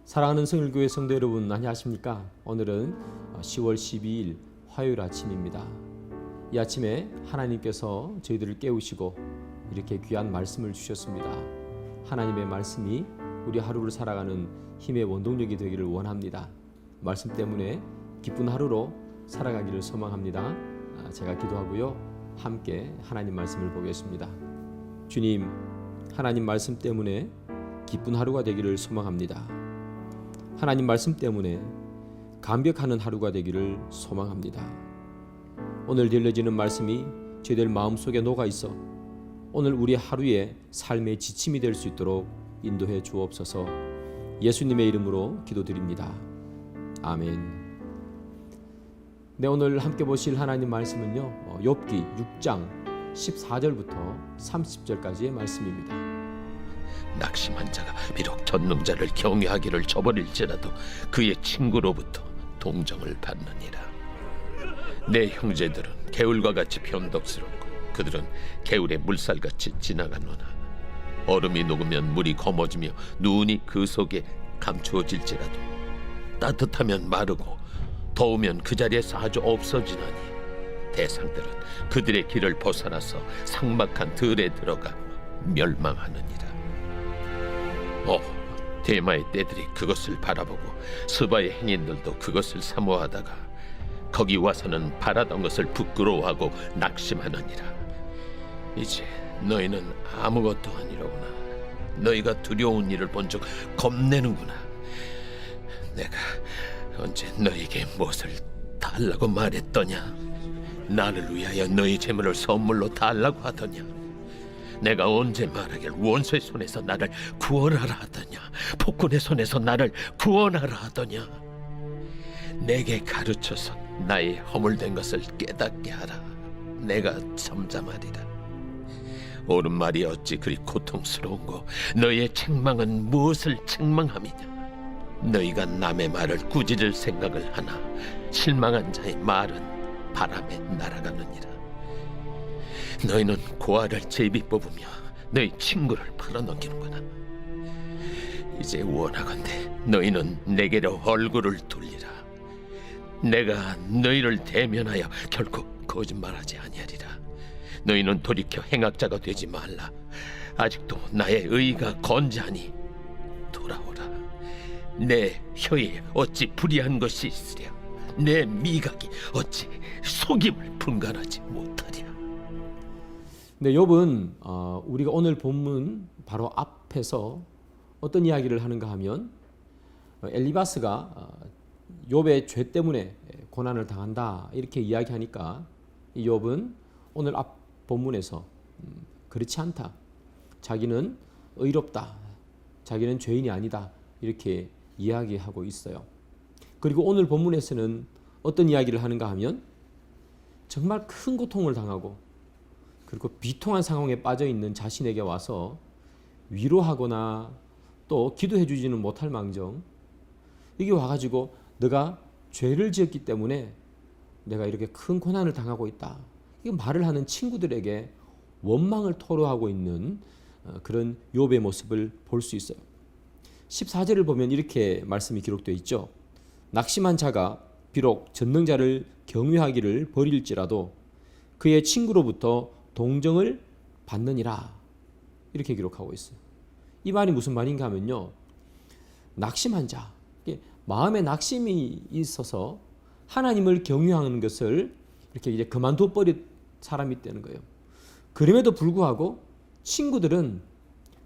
사랑하는 성일교회 성도 여러분, 안녕하십니까? 오늘은 10월 12일 화요일 아침입니다. 이 아침에 하나님께서 저희들을 깨우시고 이렇게 귀한 말씀을 주셨습니다. 하나님의 말씀이 우리 하루를 살아가는 힘의 원동력이 되기를 원합니다. 말씀 때문에 기쁜 하루로 살아가기를 소망합니다. 제가 기도하고요, 함께 하나님 말씀을 보겠습니다. 주님, 하나님 말씀 때문에 기쁜 하루가 되기를 소망합니다. 하나님 말씀 때문에 감격하는 하루가 되기를 소망합니다. 오늘 들려지는 말씀이 저희들 마음속에 녹아있어 오늘 우리 하루의 삶의 지침이 될 수 있도록 인도해 주옵소서. 예수님의 이름으로 기도드립니다. 아멘. 네, 오늘 함께 보실 하나님 말씀은요, 욥기 6장 14절부터 30절까지의 말씀입니다. 낙심한 자가 비록 전능자를 경외하기를 저버릴지라도 그의 친구로부터 동정을 받느니라. 내 형제들은 개울과 같이 변덕스럽고 그들은 개울의 물살같이 지나가노나 얼음이 녹으면 물이 검어지며 눈이 그 속에 감추어질지라도 따뜻하면 마르고 더우면 그 자리에서 아주 없어지나니 대상들은 그들의 길을 벗어나서 삭막한 들에 들어가 멸망하느니라. 대마의 떼들이 그것을 바라보고 스바의 행인들도 그것을 사모하다가 거기 와서는 바라던 것을 부끄러워하고 낙심하느니라. 이제 너희는 아무것도 아니로구나. 너희가 두려운 일을 본즉 겁내는구나. 내가 언제 너희에게 무엇을 달라고 말했더냐? 나를 위하여 너희 재물을 선물로 달라고 하더냐? 내가 언제 말하길 원수의 손에서 나를 구원하라 하더냐? 폭군의 손에서 나를 구원하라 하더냐? 내게 가르쳐서 나의 허물된 것을 깨닫게 하라. 내가 잠잠하리라. 옳은 말이 어찌 그리 고통스러운고 너희의 책망은 무엇을 책망함이냐? 너희가 남의 말을 꾸짖을 생각을 하나 실망한 자의 말은 바람에 날아가느니라. 너희는 고아를 제비 뽑으며 너희 친구를 팔아넘기는구나. 이제 원하건대 너희는 내게로 얼굴을 돌리라. 내가 너희를 대면하여 결코 거짓말하지 아니하리라. 너희는 돌이켜 행악자가 되지 말라. 아직도 나의 의가 건재하니 돌아오라. 내 혀에 어찌 불의한 것이 있으랴? 내 미각이 어찌 속임을 분간하지 못하랴? 네, 욥은 우리가 오늘 본문 바로 앞에서 어떤 이야기를 하는가 하면 엘리바스가 욥의 죄 때문에 고난을 당한다 이렇게 이야기하니까 이 욥은 오늘 앞 본문에서 그렇지 않다, 자기는 의롭다, 자기는 죄인이 아니다 이렇게 이야기하고 있어요. 그리고 오늘 본문에서는 어떤 이야기를 하는가 하면 정말 큰 고통을 당하고 그리고 비통한 상황에 빠져 있는 자신에게 와서 위로하거나 또 기도해 주지는 못할 망정, 여기 와가지고 너가 죄를 지었기 때문에 내가 이렇게 큰 고난을 당하고 있다, 이 말을 하는 친구들에게 원망을 토로하고 있는 그런 욥의 모습을 볼 수 있어요. 14절을 보면 이렇게 말씀이 기록되어 있죠. 낙심한 자가 비록 전능자를 경외하기를 버릴지라도 그의 친구로부터 동정을 받느니라 이렇게 기록하고 있어요. 이 말이 무슨 말인가 하면요, 낙심한 자, 마음에 낙심이 있어서 하나님을 경외하는 것을 이렇게 이제 그만둬 버린 사람이 있다는 거예요. 그럼에도 불구하고 친구들은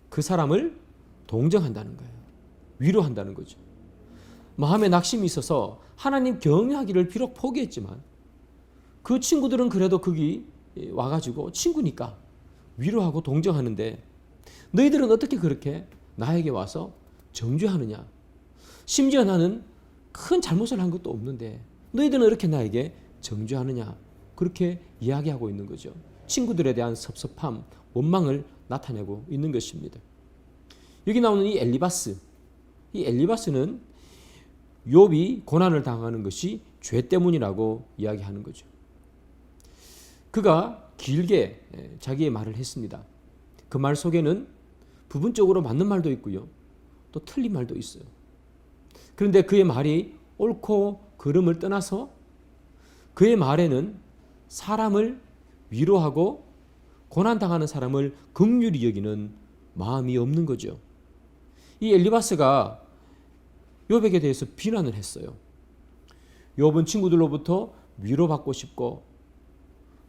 그 사람을 동정한다는 거예요. 위로한다는 거죠. 마음에 낙심이 있어서 하나님 경외하기를 비록 포기했지만 그 친구들은 그래도 거기 와가지고 친구니까 위로하고 동정하는데, 너희들은 어떻게 그렇게 나에게 와서 정죄하느냐? 심지어 나는 큰 잘못을 한 것도 없는데 너희들은 이렇게 나에게 정죄하느냐? 그렇게 이야기하고 있는 거죠. 친구들에 대한 섭섭함, 원망을 나타내고 있는 것입니다. 여기 나오는 이 엘리바스는 욥이 고난을 당하는 것이 죄 때문이라고 이야기하는 거죠. 그가 길게 자기의 말을 했습니다. 그 말 속에는 부분적으로 맞는 말도 있고요, 또 틀린 말도 있어요. 그런데 그의 말이 옳고 그름을 떠나서 그의 말에는 사람을 위로하고 고난당하는 사람을 긍휼히 여기는 마음이 없는 거죠. 이 엘리바스가 욥에게 대해서 비난을 했어요. 욥은 친구들로부터 위로받고 싶고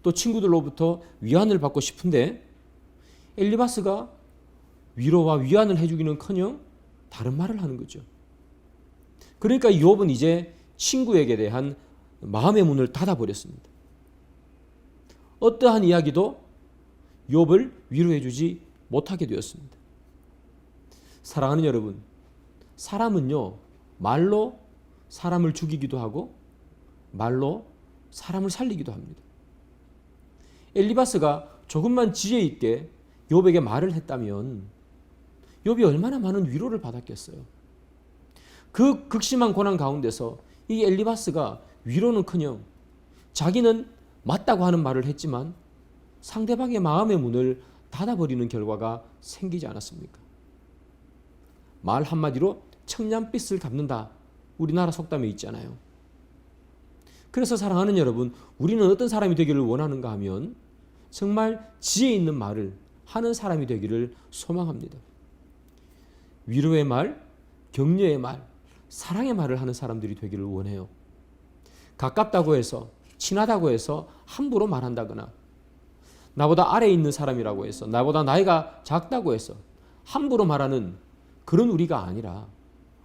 또 친구들로부터 위안을 받고 싶은데 엘리바스가 위로와 위안을 해주기는커녕 다른 말을 하는 거죠. 그러니까 욥은 이제 친구에게 대한 마음의 문을 닫아버렸습니다. 어떠한 이야기도 욥을 위로해주지 못하게 되었습니다. 사랑하는 여러분, 사람은요 말로 사람을 죽이기도 하고 말로 사람을 살리기도 합니다. 엘리바스가 조금만 지혜 있게 욥에게 말을 했다면 욥이 얼마나 많은 위로를 받았겠어요. 그 극심한 고난 가운데서 이 엘리바스가 위로는커녕 자기는 맞다고 하는 말을 했지만 상대방의 마음의 문을 닫아버리는 결과가 생기지 않았습니까? 말 한마디로 청량빛을 갚는다. 우리나라 속담에 있잖아요. 그래서 사랑하는 여러분, 우리는 어떤 사람이 되기를 원하는가 하면 정말 지혜 있는 말을 하는 사람이 되기를 소망합니다. 위로의 말, 격려의 말, 사랑의 말을 하는 사람들이 되기를 원해요. 가깝다고 해서, 친하다고 해서 함부로 말한다거나 나보다 아래에 있는 사람이라고 해서, 나보다 나이가 작다고 해서 함부로 말하는 그런 우리가 아니라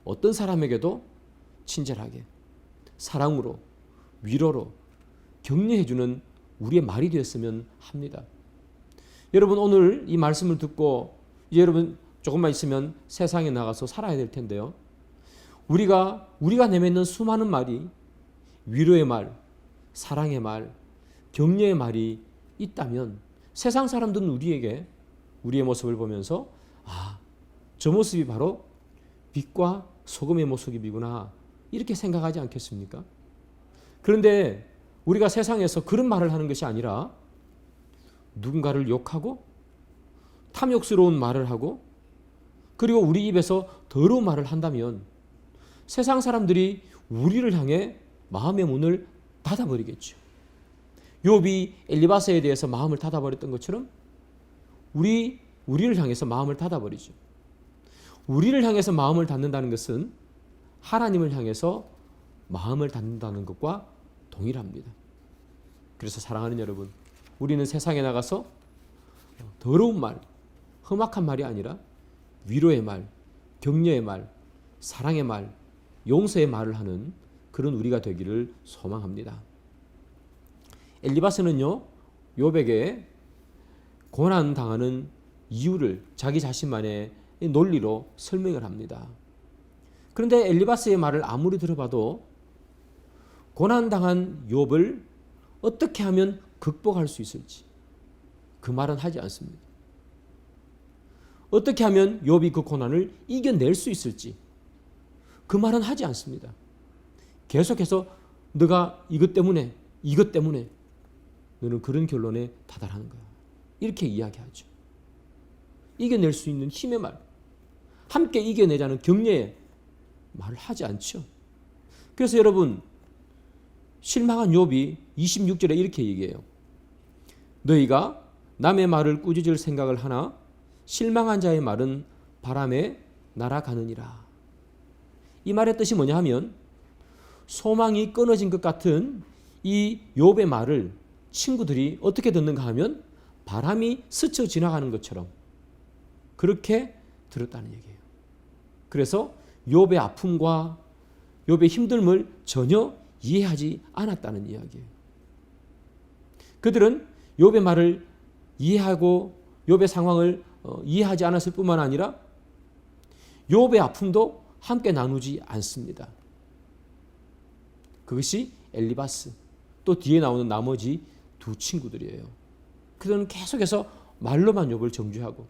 어떤 사람에게도 친절하게, 사랑으로, 위로로 격려해주는 우리의 말이 되었으면 합니다. 여러분, 오늘 이 말씀을 듣고 이제 여러분 조금만 있으면 세상에 나가서 살아야 될 텐데요. 우리가 내뱉는 수많은 말이 위로의 말, 사랑의 말, 격려의 말이 있다면 세상 사람들은 우리의 모습을 보면서 저 모습이 바로 빛과 소금의 모습이구나 이렇게 생각하지 않겠습니까? 그런데 우리가 세상에서 그런 말을 하는 것이 아니라 누군가를 욕하고 탐욕스러운 말을 하고 그리고 우리 입에서 더러운 말을 한다면 세상 사람들이 우리를 향해 마음의 문을 닫아버리겠죠. 욥이 엘리바스에 대해서 마음을 닫아버렸던 것처럼 우리를 향해서 마음을 닫아버리죠. 우리를 향해서 마음을 닫는다는 것은 하나님을 향해서 마음을 닫는다는 것과 동일합니다. 그래서 사랑하는 여러분, 우리는 세상에 나가서 더러운 말, 험악한 말이 아니라 위로의 말, 격려의 말, 사랑의 말, 용서의 말을 하는 그런 우리가 되기를 소망합니다. 엘리바스는요, 욥에게 고난당하는 이유를 자기 자신만의 논리로 설명을 합니다. 그런데 엘리바스의 말을 아무리 들어봐도 고난당한 욥을 어떻게 하면 극복할 수 있을지 그 말은 하지 않습니다. 어떻게 하면 욥이 그 고난을 이겨낼 수 있을지 그 말은 하지 않습니다. 계속해서 너가 이것 때문에 너는 그런 결론에 다다르는 거야. 이렇게 이야기하죠. 이겨낼 수 있는 힘의 말, 함께 이겨내자는 격려의 말을 하지 않죠. 그래서 여러분, 실망한 욥이 26절에 이렇게 얘기해요. 너희가 남의 말을 꾸짖을 생각을 하나 실망한 자의 말은 바람에 날아가느니라. 이 말의 뜻이 뭐냐 하면 소망이 끊어진 것 같은 이 욥의 말을 친구들이 어떻게 듣는가 하면 바람이 스쳐 지나가는 것처럼 그렇게 들었다는 얘기예요. 그래서 욥의 아픔과 욥의 힘듦을 전혀 이해하지 않았다는 이야기예요. 그들은 욥의 말을 이해하고 욥의 상황을 이해하지 않았을 뿐만 아니라 욥의 아픔도 함께 나누지 않습니다. 그것이 엘리바스 또 뒤에 나오는 나머지 두 친구들이에요. 그들은 계속해서 말로만 욥을 정죄하고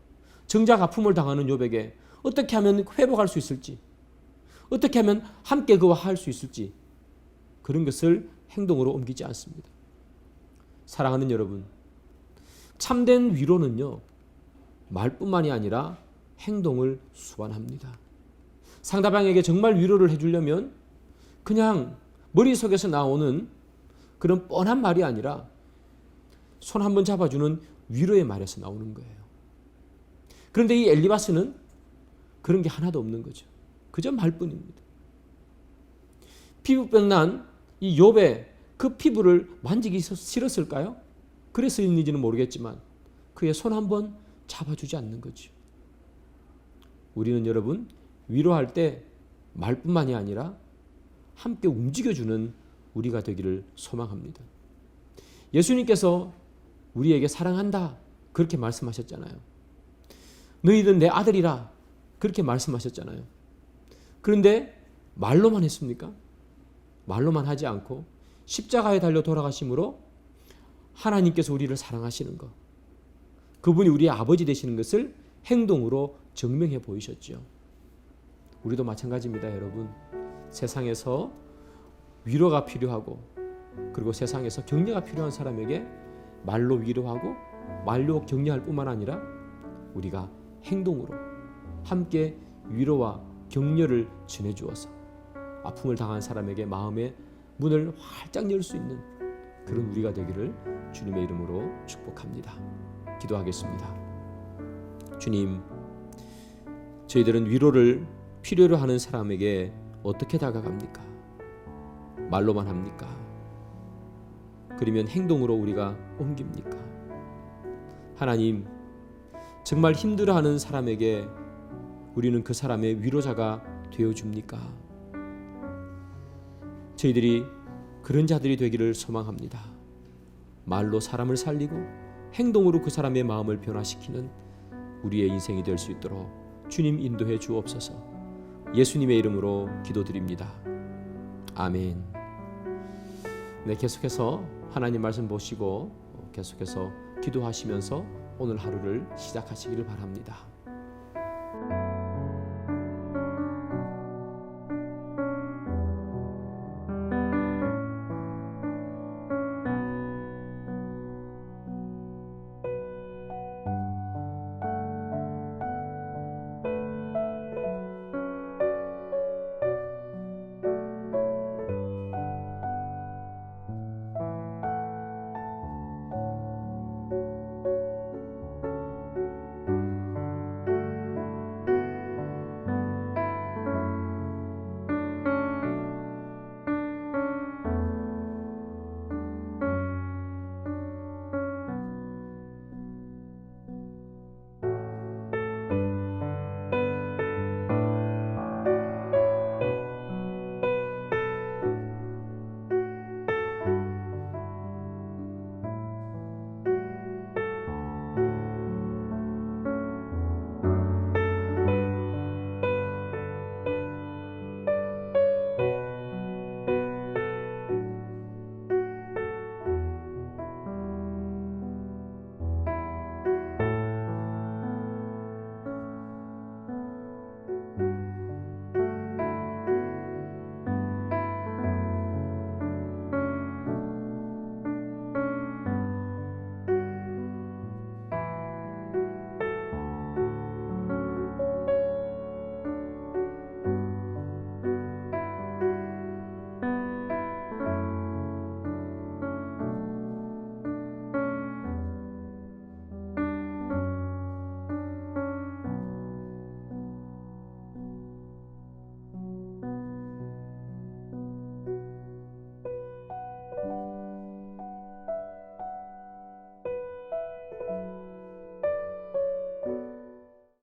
정작 아픔을 당하는 욥에게 어떻게 하면 회복할 수 있을지, 어떻게 하면 함께 그와 할 수 있을지 그런 것을 행동으로 옮기지 않습니다. 사랑하는 여러분, 참된 위로는요 말뿐만이 아니라 행동을 수반합니다. 상대방에게 정말 위로를 해주려면 그냥 머릿속에서 나오는 그런 뻔한 말이 아니라 손 한번 잡아주는 위로의 말에서 나오는 거예요. 그런데 이 엘리바스는 그런 게 하나도 없는 거죠. 그저 말뿐입니다. 피부병 난 이 욥의 그 피부를 만지기 싫었을까요? 그랬을지는 모르겠지만 그의 손 한번 잡아주지 않는 거죠. 우리는 여러분 위로할 때 말뿐만이 아니라 함께 움직여주는 우리가 되기를 소망합니다. 예수님께서 우리에게 사랑한다 그렇게 말씀하셨잖아요. 너희는 내 아들이라 그렇게 말씀하셨잖아요. 그런데 말로만 했습니까? 말로만 하지 않고 십자가에 달려 돌아가심으로 하나님께서 우리를 사랑하시는 것, 그분이 우리의 아버지 되시는 것을 행동으로 증명해 보이셨죠. 우리도 마찬가지입니다, 여러분. 세상에서 위로가 필요하고 그리고 세상에서 격려가 필요한 사람에게 말로 위로하고 말로 격려할 뿐만 아니라 우리가 행동으로 함께 위로와 격려를 전해주어서 아픔을 당한 사람에게 마음의 문을 활짝 열 수 있는 그런 우리가 되기를 주님의 이름으로 축복합니다. 기도하겠습니다. 주님, 저희들은 위로를 필요로 하는 사람에게 어떻게 다가갑니까? 말로만 합니까? 그러면 행동으로 우리가 옮깁니까? 하나님, 정말 힘들어하는 사람에게 우리는 그 사람의 위로자가 되어줍니까? 저희들이 그런 자들이 되기를 소망합니다. 말로 사람을 살리고 행동으로 그 사람의 마음을 변화시키는 우리의 인생이 될 수 있도록 주님 인도해 주옵소서. 예수님의 이름으로 기도드립니다. 아멘. 네, 계속해서 하나님 말씀 보시고 계속해서 기도하시면서 오늘 하루를 시작하시기를 바랍니다.